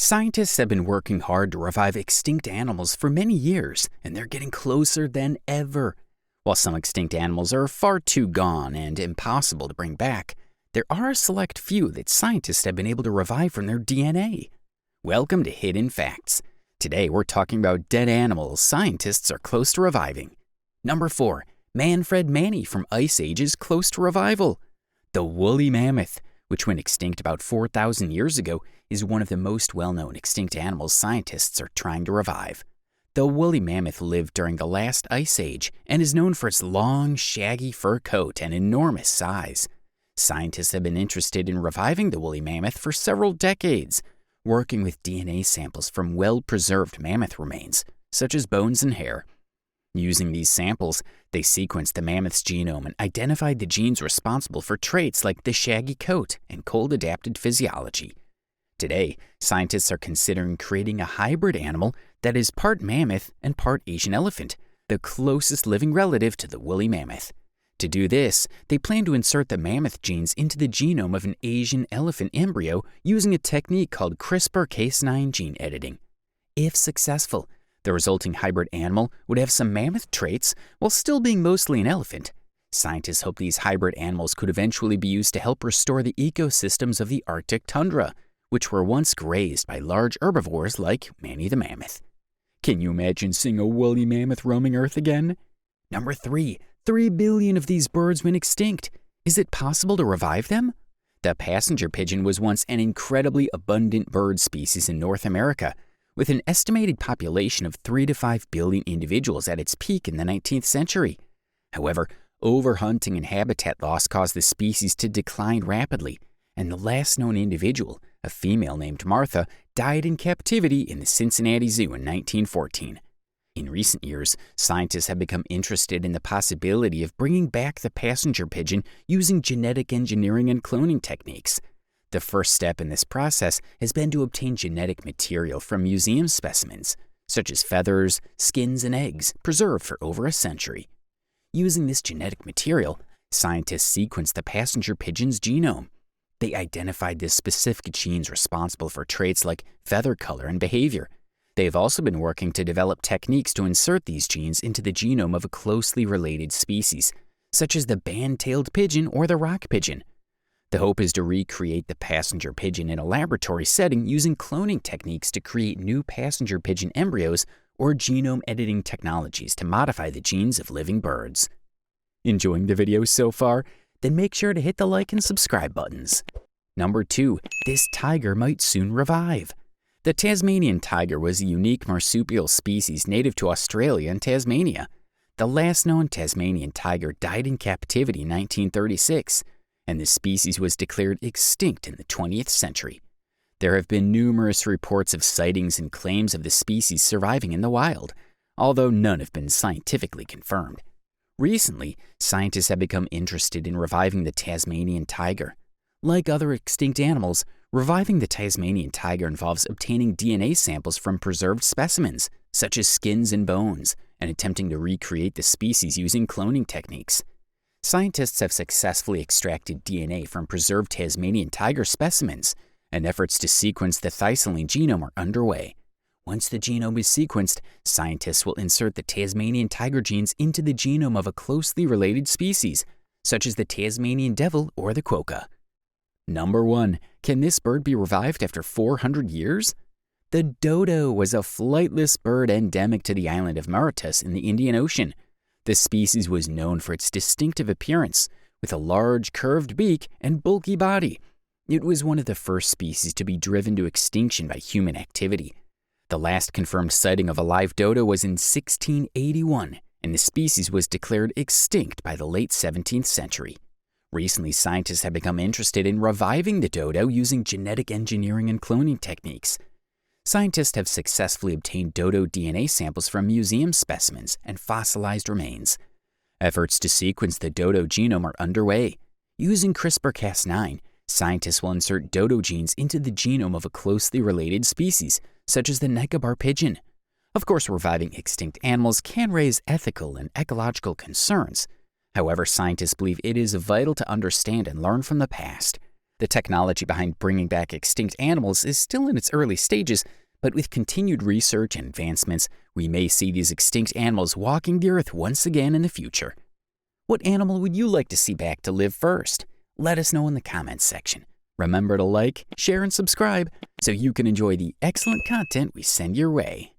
Scientists have been working hard to revive extinct animals for many years, and they're getting closer than ever. While some extinct animals are far too gone and impossible to bring back, there are a select few that scientists have been able to revive from their DNA. Welcome to Hidden Facts. Today we're talking about dead animals scientists are close to reviving. Number 4. Manfred Manny from Ice Age is close to revival. The Wooly Mammoth, which went extinct about 4,000 years ago, is one of the most well-known extinct animals scientists are trying to revive. The woolly mammoth lived during the last ice age and is known for its long, shaggy fur coat and enormous size. Scientists have been interested in reviving the woolly mammoth for several decades, working with DNA samples from well-preserved mammoth remains, such as bones and hair. Using these samples, they sequenced the mammoth's genome and identified the genes responsible for traits like the shaggy coat and cold-adapted physiology. Today, scientists are considering creating a hybrid animal that is part mammoth and part Asian elephant, the closest living relative to the woolly mammoth. To do this, they plan to insert the mammoth genes into the genome of an Asian elephant embryo using a technique called CRISPR-Cas9 gene editing. If successful, the resulting hybrid animal would have some mammoth traits while still being mostly an elephant. Scientists hope these hybrid animals could eventually be used to help restore the ecosystems of the Arctic tundra, which were once grazed by large herbivores like Manny the mammoth. Can you imagine seeing a woolly mammoth roaming Earth again? Number 3. 3 billion of these birds went extinct. Is it possible to revive them? The passenger pigeon was once an incredibly abundant bird species in North America, with an estimated population of 3 to 5 billion individuals at its peak in the 19th century. However, overhunting and habitat loss caused the species to decline rapidly, and the last known individual, a female named Martha, died in captivity in the Cincinnati Zoo in 1914. In recent years, scientists have become interested in the possibility of bringing back the passenger pigeon using genetic engineering and cloning techniques. The first step in this process has been to obtain genetic material from museum specimens, such as feathers, skins, and eggs, preserved for over a century. Using this genetic material, scientists sequenced the passenger pigeon's genome. They identified the specific genes responsible for traits like feather color and behavior. They have also been working to develop techniques to insert these genes into the genome of a closely related species, such as the band-tailed pigeon or the rock pigeon. The hope is to recreate the passenger pigeon in a laboratory setting using cloning techniques to create new passenger pigeon embryos or genome editing technologies to modify the genes of living birds. Enjoying the video so far? Then make sure to hit the like and subscribe buttons. Number 2. This tiger might soon revive. The Tasmanian tiger was a unique marsupial species native to Australia and Tasmania. The last known Tasmanian tiger died in captivity in 1936, and the species was declared extinct in the 20th century. There have been numerous reports of sightings and claims of the species surviving in the wild, although none have been scientifically confirmed. Recently, scientists have become interested in reviving the Tasmanian tiger. Like other extinct animals, reviving the Tasmanian tiger involves obtaining DNA samples from preserved specimens, such as skins and bones, and attempting to recreate the species using cloning techniques. Scientists have successfully extracted DNA from preserved Tasmanian tiger specimens, and efforts to sequence the thylacine genome are underway. Once the genome is sequenced, scientists will insert the Tasmanian tiger genes into the genome of a closely related species, such as the Tasmanian devil or the quokka. Number 1. Can this bird be revived after 400 years? The dodo was a flightless bird endemic to the island of Mauritius in the Indian Ocean. The species was known for its distinctive appearance, with a large curved beak and bulky body. It was one of the first species to be driven to extinction by human activity. The last confirmed sighting of a live dodo was in 1681, and the species was declared extinct by the late 17th century. Recently, scientists have become interested in reviving the dodo using genetic engineering and cloning techniques. Scientists have successfully obtained dodo DNA samples from museum specimens and fossilized remains. Efforts to sequence the dodo genome are underway. Using CRISPR-Cas9, scientists will insert dodo genes into the genome of a closely related species, such as the Nicobar pigeon. Of course, reviving extinct animals can raise ethical and ecological concerns. However, scientists believe it is vital to understand and learn from the past. The technology behind bringing back extinct animals is still in its early stages, but with continued research and advancements, we may see these extinct animals walking the earth once again in the future. What animal would you like to see back to live first? Let us know in the comments section. Remember to like, share, and subscribe so you can enjoy the excellent content we send your way.